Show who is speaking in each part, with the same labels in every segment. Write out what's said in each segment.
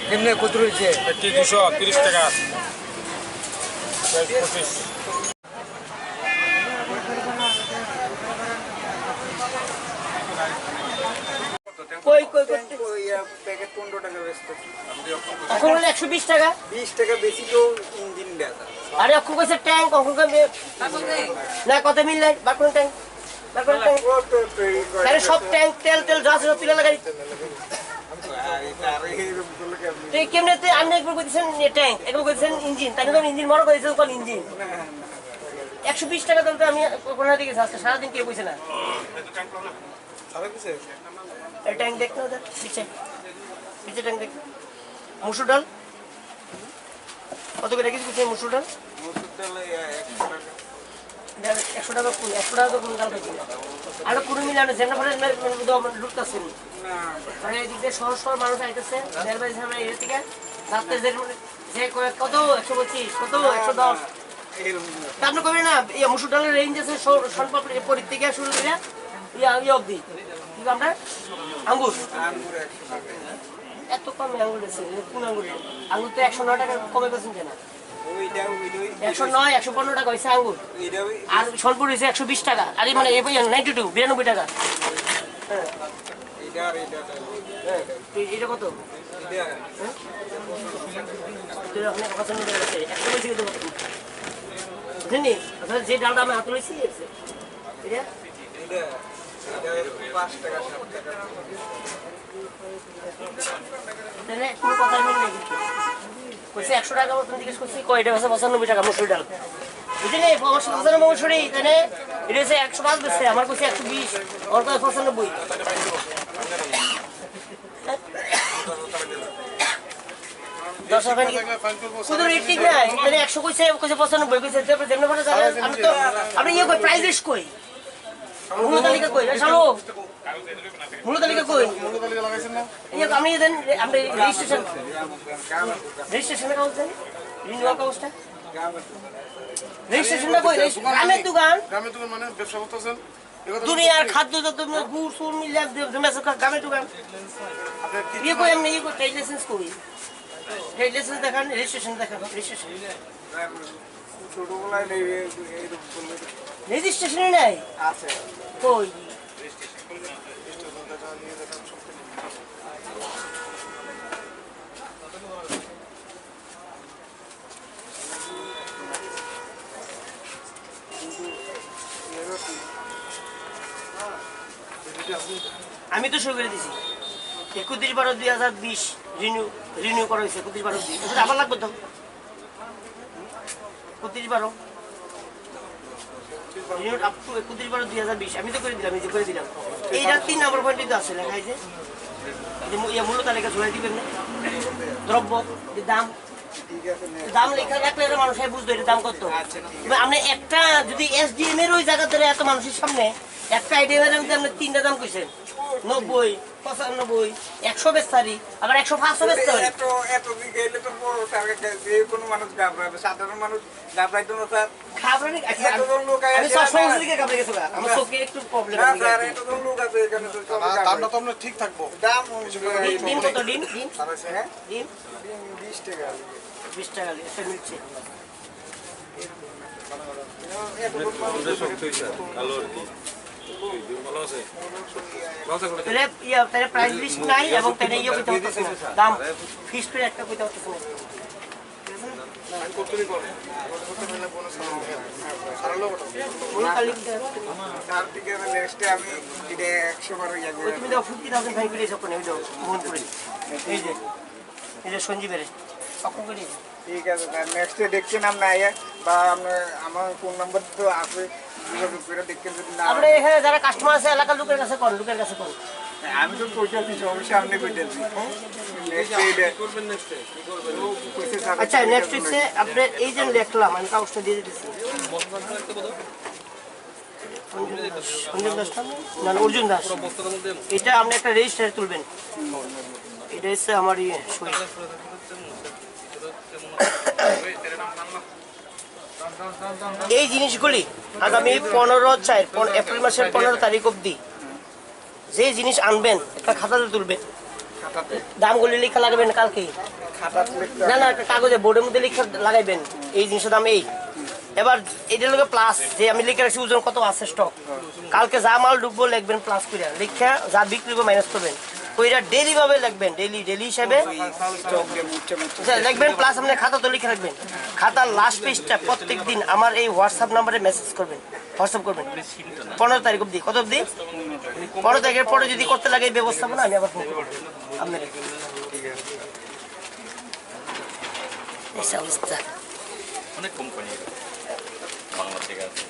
Speaker 1: কেমনে কত রয়েছে?
Speaker 2: 230 টাকা। 25
Speaker 3: কই কই
Speaker 1: ওই প্যাকেট 15 টাকা বেচতে।
Speaker 3: এখন হলো 120 টাকা।
Speaker 1: 20 টাকা বেশি তো ইঞ্জিন বেচা।
Speaker 3: আরে অক্ষু কইছে ট্যাঙ্ক অক্ষু কইছে না কত মিল নাই বাকুন ট্যাঙ্ক বাকুন ট্যাঙ্ক
Speaker 1: ও তো তৈরি করে।
Speaker 3: আরে সব ট্যাঙ্ক তেল তেল যা সব তুলে লাগাই
Speaker 1: আরে এরকম করলে কেমন?
Speaker 3: তুই কেমনে তুই আপনি একবার কইছেন ট্যাঙ্ক একবার কইছেন ইঞ্জিন তাই না ইঞ্জিন মরো কইছেন কোন ইঞ্জিন 120 টাকা দাম তো আমি কোন দিকে আজকে সারা দিন কেউ কইছে না
Speaker 1: সারা কিছু
Speaker 3: এই ট্যাঙ্ক দেখতে ওদের পিছে পিছে ট্যাঙ্ক দেখ মুসুর ডাল কত করে রেখেছিস পিছে মুসুর ডাল
Speaker 1: মসুর ডাল 100 টাকা।
Speaker 3: 100 টাকা কোন 100 টাকা তো কোন ডাল খাইছি আর কোন মিলানো যেন ফলে লুটতাছেন
Speaker 1: না
Speaker 3: মানে এদিকে শহর শহর মানুষ আইতেছে রেলবাই সামনে এর থেকে রাতে যে কত 125 কত 110
Speaker 1: এরকম
Speaker 3: আপনি কবেন না এই মুসুর ডালের রেঞ্জ আছে সনপাপড়ি পরির থেকে শুরু করে ইয়া অবধি কিন্তু আমরা আঙ্গুর
Speaker 1: আঙ্গুর 100 টাকা।
Speaker 3: এত কমে আঙ্গুর আছে কোন আঙ্গুর আঙ্গুর তো 109 টাকা কমে গেছেন কেন
Speaker 1: ওইটা
Speaker 3: 109 115 টাকা হয়েছে আঙ্গুর
Speaker 1: এইটা
Speaker 3: আর সোনপুর হয়েছে 120 টাকা আর মানে 92 92 টাকা হ্যাঁ
Speaker 1: এইটা আর এইটা
Speaker 3: এটা কত
Speaker 1: এইটা
Speaker 3: অনেক পছন্দ করেছে একটা বলছি কিন্তু বুঝলি আসলে যে ডালটা আমি হাতে লইছি এটা
Speaker 1: এইটা 5 টাকা 7 টাকা।
Speaker 3: তাহলে কোনো কথা মিল নেই কিন্তু কইছে 100 টাকা মতন জিজ্ঞেস করছি কয়টা হচ্ছে 95 টাকা মুসুর ডাল বুঝলি আমার সাথে জানা মশুরি তাহলে এটা হচ্ছে 105 বেচছে আমার কইছে 120 ওর কাছে 95 10 টাকা শুধু রেট ঠিক নাই তাহলে 100 কইছে কইছে 95 কইছে যেমন ভাবে জানেন আমি তো আপনি ইয়ে কই প্রাইস লিস্ট কই মূল তালিকা কই শালো মূল তালিকা কই
Speaker 1: মূল তালিকা লাগাইছেন না?
Speaker 3: এই আপনি দেন আপনি রেজিস্ট্রেশন কাগজ দেন রিনিউয়াল কাগজটা রেজিস্ট্রেশনটা কই গ্রামের দোকান
Speaker 1: গ্রামের দোকান মানে ব্যবসা করতেছেন?
Speaker 3: দুনিয়ার খাদ্য যত গুড় সুর মিলে গ্রামের দোকান
Speaker 1: আপনার কি
Speaker 3: ইয়ে কই আপনি ইয়ে কই ট্রেড লাইসেন্স কই ট্রেড লাইসেন্স দেখান রেজিস্ট্রেশন দেখান রেজিস্ট্রেশন
Speaker 1: ছোটবেলায় নেই এরকম করলে
Speaker 3: রেজিস্ট্রেশনে নাই
Speaker 1: আছে।
Speaker 3: কই আমি তো শুরু করে দিছি 31/12/2020 রিনিউ করা হয়েছে 31/12 আবার লাগবে তো 31/12 রিনিউ আপ টু 31/12/2020 আমি তো করে দিলাম এই যে করে দিলাম এইটা 3 নম্বর পয়েন্টে তো আছে লেখা আছে এই মূল্য তালিকা ঝুলাই দিবেন না দ্রব্য দাম দাম লেখা রাখলে মানুষ বুঝবে এটা দাম কত আপনি একটা যদি এসডিএম এর ওই জায়গা ধরে এত মানুষের সামনে একটা আইডিয়ামের আমি আপনি 3টা দাম কইছেন 90 95 100 বেচতারি আবার 105 বেচতারি
Speaker 1: এত দিকে এলে তো বড় টার্গেট যে কোনো মানুষ ঘাবড়াবে সাধারণ মানুষ ঘাবড়াইতো না স্যার।
Speaker 3: খাবারই
Speaker 1: এতজন লোক
Speaker 3: আমি সব সমস্যা দিকে কাপড়ে গেছে আমার চোখে একটু প্রবলেম
Speaker 1: না
Speaker 3: আছে
Speaker 1: স্যার এতজন লোক আছে এখানে তো সব
Speaker 4: দামটা তো আমরা ঠিক থাকবো।
Speaker 1: দাম
Speaker 3: ডিম কত ডিম ডিম
Speaker 1: হ্যাঁ
Speaker 3: ডিম
Speaker 1: 20 টাকা
Speaker 3: 20 টাকা একটা মিলছে
Speaker 1: এতজন মানুষ
Speaker 3: তাহলে তাহলে প্রাইস লিস্ট নাই এবং তাহলে ইয়ে কইতে হচ্ছে দাম ফিক্সড করে একটা কইতে হচ্ছে
Speaker 1: তার থেকে নেক্সটে আমি এটা 100 বার ইয়া করে
Speaker 3: তুমি দাও 50,000 ফাইন করে সব করে দাও মন করে এই যে সঞ্জীবের সকল করে
Speaker 1: ঠিক আছে স্যার নেক্সটে দেখছেন আপনি আইয়া বা আমার ফোন নাম্বার তো আছে যোগাযোগ করে দেখছেন যদি না
Speaker 3: আমরা এখানে যারা কাস্টমার আছে এলাকার লোকের কাছে কোন লোকের কাছে কোন
Speaker 1: আমি তো কইতেছি সমস্যা আপনি কইতেছি
Speaker 3: আচ্ছা নেক্সট হচ্ছে আপনার এই যে লেখলাম আমি কাগজটা দিয়ে দিতেছি অর্জুন দাস এটা আপনি একটা রেজিস্টার তুলবেন এটা হচ্ছে আমার সই এই জিনিসগুলি আগামী 15/4 এপ্রিল মাসের 15 তারিখ অবধি যে জিনিস আনবেন একটা খাতাতে তুলবেন দামগুলি লেখা লাগাবেন কালকেই না না একটা কাগজে বোর্ডের মধ্যে লেখা লাগাইবেন এই জিনিসের দাম এই এবার এটা লোকে প্লাস যে আমি লিখে রাখছি ওজন কত আছে স্টক কালকে যা মাল ঢুকবো লিখবেন প্লাস করে লিখে যা বিক্রি করবো মাইনাস করবেন ওইটা ডেলি ভাবে লিখবেন ডেলি হিসাবে লিখবেন প্লাস আপনি খাতা তো লিখে রাখবেন খাতার লাস্ট পেজটা প্রত্যেক দিন আমার এই হোয়াটসঅ্যাপ নাম্বারে মেসেজ করবেন হোয়াটসঅ্যাপ করবেন 15 তারিখ অবধি কত অবধি 15 তারিখের পরে যদি করতে লাগে এই ব্যবস্থাপনা আমি আবার ফোন করবো আপনাকে
Speaker 2: অনেক কোম্পানি বাংলা থেকে আছে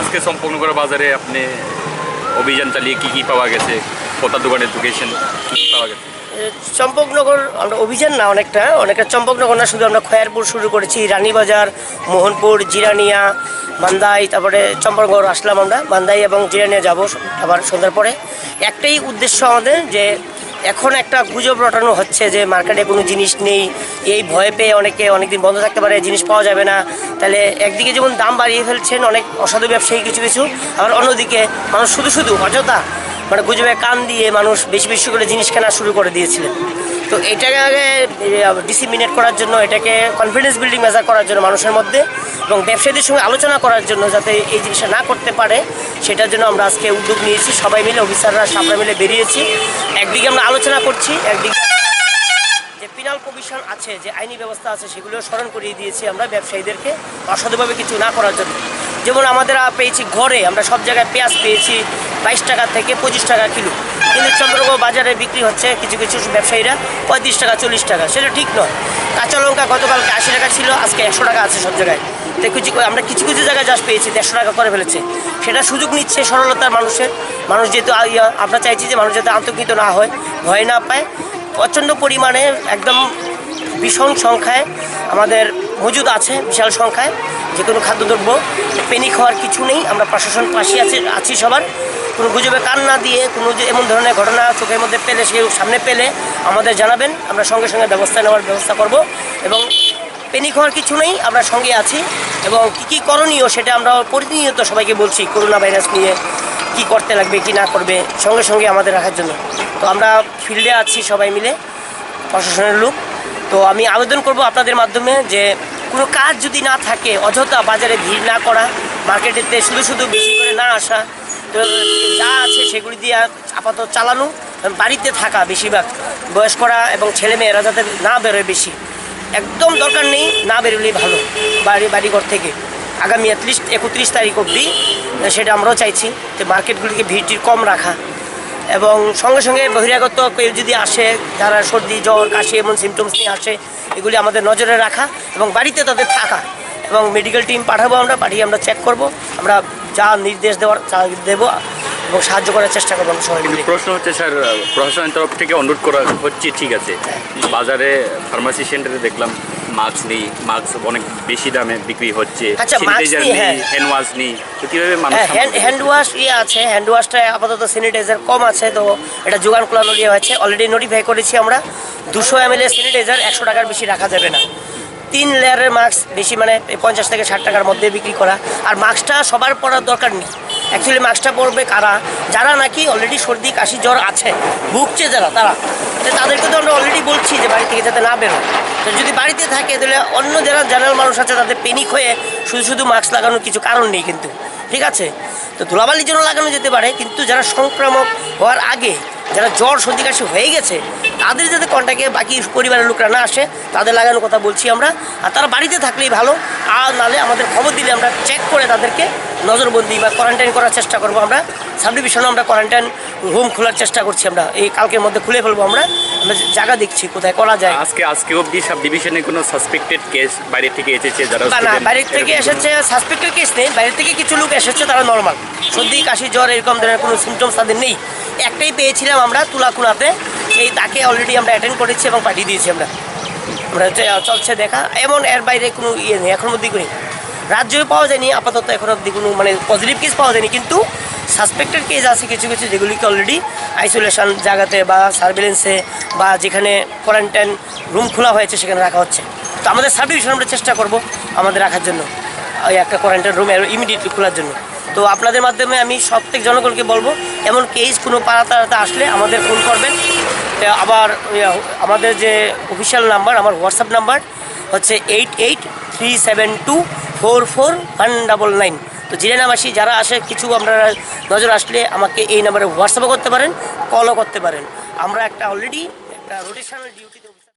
Speaker 2: আজকে চম্পকনগর বাজারে আপনি অভিযান চালিয়ে কি পাওয়া গেছে কোথা দোকানে ঢুকেছেন কি পাওয়া গেছে
Speaker 3: চম্পকনগর আমরা অভিযান না অনেকটা চম্পকনগর না শুধু আমরা খয়ারপুর শুরু করেছি রানীবাজার মোহনপুর জিরানিয়া মান্দাই তারপরে চম্পকনগর আসলাম আমরা মান্দাই এবং জিরানিয়া যাব আবার সন্ধ্যার পরে একটাই উদ্দেশ্য আমাদের যে এখন একটা গুজব রটানো হচ্ছে যে মার্কেটে কোনো জিনিস নেই এই ভয় পেয়ে অনেকদিন বন্ধ থাকতে পারে জিনিস পাওয়া যাবে না তাহলে একদিকে যেমন দাম বাড়িয়ে ফেলছেন অনেক অসাধু ব্যবসায়ী কিছু আবার অন্যদিকে মানুষ শুধু অযথা মানে গুজবে কান দিয়ে মানুষ বেশি করে জিনিস কেনা শুরু করে দিয়েছিলেন তো এটাকে আগে ডিসিমিনেট করার জন্য এটাকে কনফিডেন্স বিল্ডিং মেজার করার জন্য মানুষের মধ্যে এবং ব্যবসায়ীদের সঙ্গে আলোচনা করার জন্য যাতে এই জিনিসটা না করতে পারে সেটার জন্য আমরা আজকে উদ্যোগ নিয়েছি সবাই মিলে অফিসাররা সামনে মিলে বেরিয়েছি একদিকে আমরা আলোচনা করছি একদিকে যে পিনাল প্রভিশন আছে যে আইনি ব্যবস্থা আছে সেগুলো স্মরণ করিয়ে দিয়েছি আমরা ব্যবসায়ীদেরকে অসাধুভাবে কিছু না করার জন্য যেমন আমাদের পেয়েছি ঘরে আমরা সব জায়গায় পেঁয়াজ পেয়েছি 22 টাকা থেকে 25 টাকা কিলো কিন্তু চন্দ্রগড় বাজারে বিক্রি হচ্ছে কিছু ব্যবসায়ীরা 35 টাকা 40 টাকা সেটা ঠিক নয় কাঁচা লঙ্কা গতকালকে 80 টাকা ছিল আজকে 100 টাকা আছে সব জায়গায় তো আমরা কিছু জায়গায় চাষ পেয়েছি 150 টাকা করে ফেলেছে সেটা সুযোগ নিচ্ছে সরলতার মানুষ যেহেতু আমরা চাইছি যে মানুষ যাতে আতঙ্কিত না হয় ভয় না পায় প্রচণ্ড পরিমাণে একদম ভীষণ সংখ্যায় আমাদের মজুদ আছে বিশাল সংখ্যায় যে কোনো খাদ্যদ্রব্য পেনিক হওয়ার কিছু নেই আমরা প্রশাসন পাশে আছি সবার কোনো গুজবে কান না দিয়ে কোনো যে এমন ধরনের ঘটনা চোখের মধ্যে পেলে সে সামনে পেলে আমাদের জানাবেন আমরা সঙ্গে ব্যবস্থা নেওয়ার ব্যবস্থা করব এবং পেনিক হওয়ার কিছু নেই আমরা সঙ্গে আছি এবং কী করণীয় সেটা আমরা প্রতিনিয়ত সবাইকে বলছি করোনা ভাইরাস নিয়ে কি করতে লাগবে কি না করবে সঙ্গে আমাদের রাখার জন্য তো আমরা ফিল্ডে আছি সবাই মিলে প্রশাসনের লোক তো আমি আবেদন করব আপনাদের মাধ্যমে যে কোনো কাজ যদি না থাকে অযথা বাজারে ভিড় না করা মার্কেটেতে শুধু বেশি করে না আসা তো যা আছে সেগুলি দিয়ে আপাতত চালানো বাড়িতে থাকা বেশিরভাগ বয়স্করা এবং ছেলেমেয়েরা যাতে না বেরোয় বেশি একদম দরকার নেই না বেরোলেই ভালো বাড়িঘর থেকে আগামী অ্যাটলিস্ট 31 তারিখ অবধি সেটা আমরাও চাইছি যে মার্কেটগুলিকে ভিড় কম রাখা এবং সঙ্গে বহিরাগত কেউ যদি আসে যারা সর্দি জ্বর কাশি এমন সিমটমস নিয়ে আসে এগুলি আমাদের নজরে রাখা এবং বাড়িতে তাদের থাকা এবং মেডিকেল টিম পাঠাবো পাঠিয়ে আমরা চেক করব আমরা যা নির্দেশ দেওয়ার দেবো এবং সাহায্য করার চেষ্টা করবো আমরা সবাই মিলে
Speaker 2: প্রশ্ন হচ্ছে স্যার প্রশাসনের তরফ থেকে অনুরোধ করা হচ্ছে ঠিক আছে বাজারে ফার্মাসি সেন্টারে দেখলাম মাস্ক নেই মাস্ক অনেক বেশি দামে বিক্রি হচ্ছে হ্যান্ড ওয়াশ নেই তো কীভাবে মানুষ
Speaker 3: হ্যান্ড ওয়াশ আছে হ্যান্ড ওয়াশটা আপাতত স্যানিটাইজার কম আছে তো এটা যোগান করানো হয়েছে অলরেডি নোটিফাই করেছি আমরা 200 ml স্যানিটাইজার 100 টাকার বেশি রাখা যাবে না 3 লেয়ারের মাস্ক বেশি মানে 50 থেকে 60 টাকার মধ্যে বিক্রি করা আর মাস্কটা সবার পরার দরকার নেই অ্যাকচুয়ালি মাস্কটা পরবে যারা নাকি অলরেডি সর্দি কাশি জ্বর আছে ভুগছে তাদেরকে তো আমরা অলরেডি বলছি যে বাড়ি থেকে যাতে না বেরোয় তো যদি বাড়িতে থাকে তাহলে অন্য যারা জেনারেল মানুষ আছে তাদের পেনিক হয়ে শুধু মাস্ক লাগানোর কিছু কারণ নেই কিন্তু ঠিক আছে তো ধুলাবালির জন্য লাগানো যেতে পারে কিন্তু যারা সংক্রামক হওয়ার আগে যারা জ্বর সর্দি কাশি হয়ে গেছে তাদের যাতে কন্ট্যাক্টে বাকি পরিবারের লোকরা না আসে তাদের লাগানোর কথা বলছি আমরা আর তারা বাড়িতে থাকলেই ভালো আর নাহলে আমাদের খবর দিলে আমরা চেক করে তাদেরকে নজরবন্দি বা কোয়ারেন্টাইন করার চেষ্টা করবো আমরা সাব ডিভিশনে আমরা কোয়ারেন্টাইন রুম খোলার চেষ্টা করছি আমরা এই কালকের মধ্যে খুলে ফেলবো আমরা জায়গা দেখছি কোথায় করা যায়
Speaker 2: আজকে অবধি সাব ডিভিশনে কোনো সাসপেক্টেড কেস বাইরে থেকে এসেছে যারা
Speaker 3: না বাইরে থেকে এসেছে সাসপেক্টেড কেস নেই বাইরে থেকে কিছু লোক এসেছে তারা নর্মাল সর্দি কাশি জ্বর এরকম ধরনের কোনো সিমটমস তাদের নেই একটাই পেয়েছিলাম আমরা তুলাকুনাতে সে তাকে অলরেডি আমরা অ্যাটেন্ড করেছি এবং পাঠিয়ে দিয়েছি আমরা চলছে দেখা, এমন এর বাইরে কোনো ইয়ে নেই এখন অবধি করি। রাজ্যে পাওয়া যায়নি আপাতত এখন অবধি কোনো মানে পজিটিভ কেস পাওয়া যায়নি, কিন্তু সাসপেক্টেড কেস আছে কিছু কিছু, যেগুলিকে অলরেডি আইসোলেশন জায়গাতে বা সার্ভেলেন্সে বা যেখানে কোয়ারেন্টাইন রুম খোলা হয়েছে সেখানে রাখা হচ্ছে। তো আমাদের সাব ডিভিশন আমরা চেষ্টা করব আমাদের রাখার জন্য ওই একটা কোয়ারেন্টাইন রুম ইমিডিয়েটলি খোলার জন্য। তো আপনাদের মাধ্যমে আমি প্রত্যেক জনগণকে বলবো, এমন কেস কোনো পাড়াতে আসলে আমাদের ফোন করবেন। আবার আমাদের যে অফিসিয়াল নাম্বার, আমার হোয়াটসঅ্যাপ নাম্বার হচ্ছে 8837244199। তো জেলেনাবাসী যারা আসে কিছু আপনারা নজর আসলে আমাকে এই নাম্বারে হোয়াটসঅ্যাপও করতে পারেন, কলও করতে পারেন। আমরা একটা অলরেডি একটা রোটেশনাল ডিউটিতে